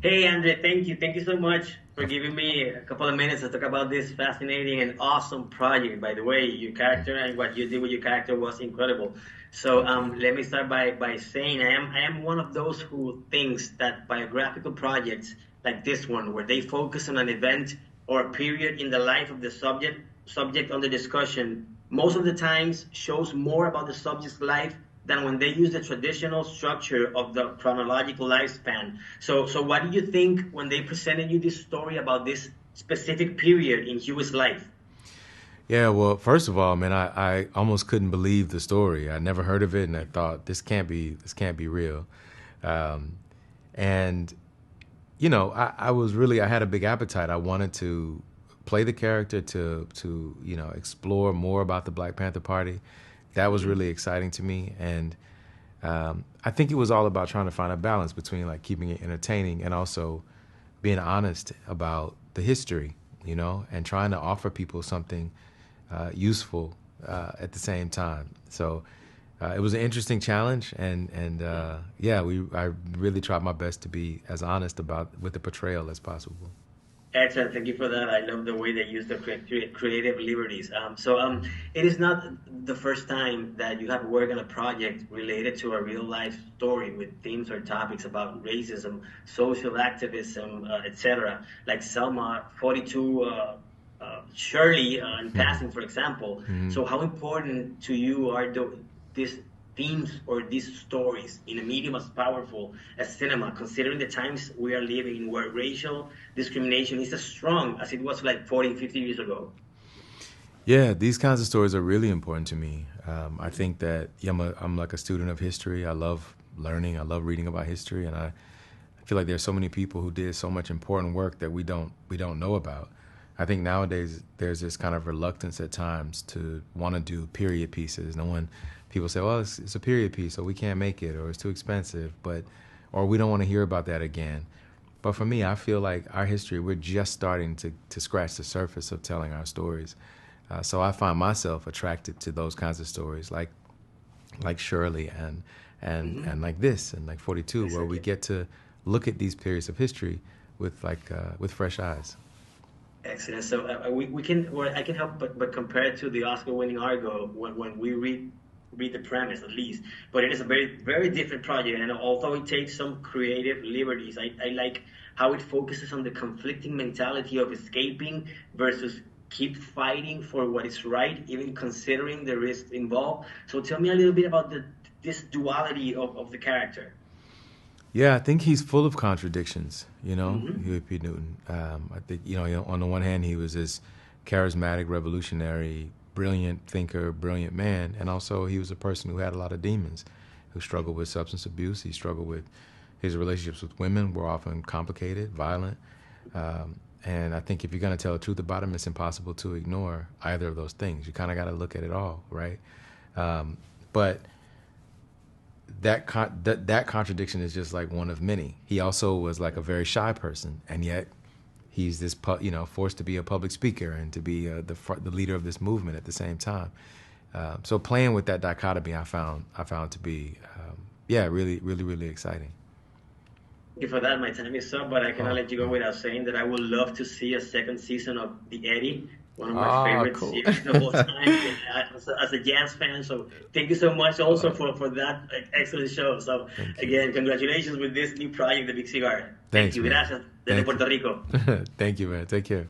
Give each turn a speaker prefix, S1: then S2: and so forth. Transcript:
S1: Hey, Andre, thank you. Thank you so much for giving me a couple of minutes to talk about this fascinating and awesome project. By the way, your character and what you did with your character was incredible. So
S2: Thank you.
S1: let me start by saying I am one of those who thinks that biographical projects like this one, where they focus on an event or a period in the life of the subject under discussion, most of the times shows more about the subject's life than when they use the traditional structure of the chronological lifespan. So what do you think when they presented you this story about this specific period in Huey's life?
S2: Yeah, well, first of all, man, I almost couldn't believe the story. I never heard of it, and I thought this can't be real. Um, and I had a big appetite. I wanted to play the character to explore more about the Black Panther Party. That was
S1: Mhm.
S2: really exciting to me, and I think it was all about trying to find a balance between like keeping it entertaining and also being honest about the history, and trying to offer people something useful at the same time. So it was an interesting challenge, and yeah, I really tried my best to be as honest about with the portrayal as possible.
S1: Excellent. Thank you for that. I love the way they use the creative liberties. It is not the first time that you have worked on a project related to a real life story with themes or topics about racism, social activism, etc. Like Selma 42, Shirley in
S2: Hmm.
S1: passing, for example.
S2: Hmm.
S1: So, how important to you are these themes or these stories in a medium as powerful as cinema, considering the times we are living in where racial discrimination is as strong as it was like 40, 50 years ago?
S2: Yeah, these kinds of stories are really important to me. I think that yeah, I'm like a student of history. I love learning. I love reading about history, and I feel like there's so many people who did so much important work that we don't know about. I think nowadays there's this kind of reluctance at times to want to do period pieces. No one, people say, well, it's a period piece, so we can't make it, or it's too expensive, or we don't want to hear about that again. But for me, I feel like our history, we're just starting to scratch the surface of telling our stories. So I find myself attracted to those kinds of stories, like Shirley and
S1: Hmm.
S2: like this and like 42, where we
S1: Exactly.
S2: get to look at these periods of history with fresh eyes.
S1: Excellent. So we can, or I can help but compare it to the Oscar-winning Argo when we read the premise at least. But it is a very different project, and although it takes some creative liberties, I like how it focuses on the conflicting mentality of escaping versus keep fighting for what is right, even considering the risks involved. So tell me a little bit about this duality of the character.
S2: Yeah, I think he's full of contradictions.
S1: Hmm.
S2: Huey P. Newton. I think on the one hand he was this charismatic, revolutionary, brilliant thinker, brilliant man, and also he was a person who had a lot of demons, who struggled with substance abuse. He struggled with his relationships with women were often complicated, violent, and I think if you're going to tell the truth about him, it's impossible to ignore either of those things. You kind of got to look at it all, right? But that contradiction is just like one of many. He also was like a very shy person, and yet he's this forced to be a public speaker and to be the leader of this movement at the same time. So playing with that dichotomy, I found to be yeah, really really really exciting.
S1: Thank you for that. My time is up, but I cannot
S2: Oh,
S1: let you go without saying that I would love to see a second season of The Eddie, one of my
S2: ah,
S1: favorite
S2: cool.
S1: series of all time, as a jazz fan. So thank you so much also
S2: Uh,
S1: for that excellent show. So
S2: thank you.
S1: again, congratulations with this new project, The Big Cigar. Thank
S2: Thanks,
S1: you.
S2: man.
S1: Gracias. Desde
S2: Thank you.
S1: Puerto Rico.
S2: Thank you, man. Take care.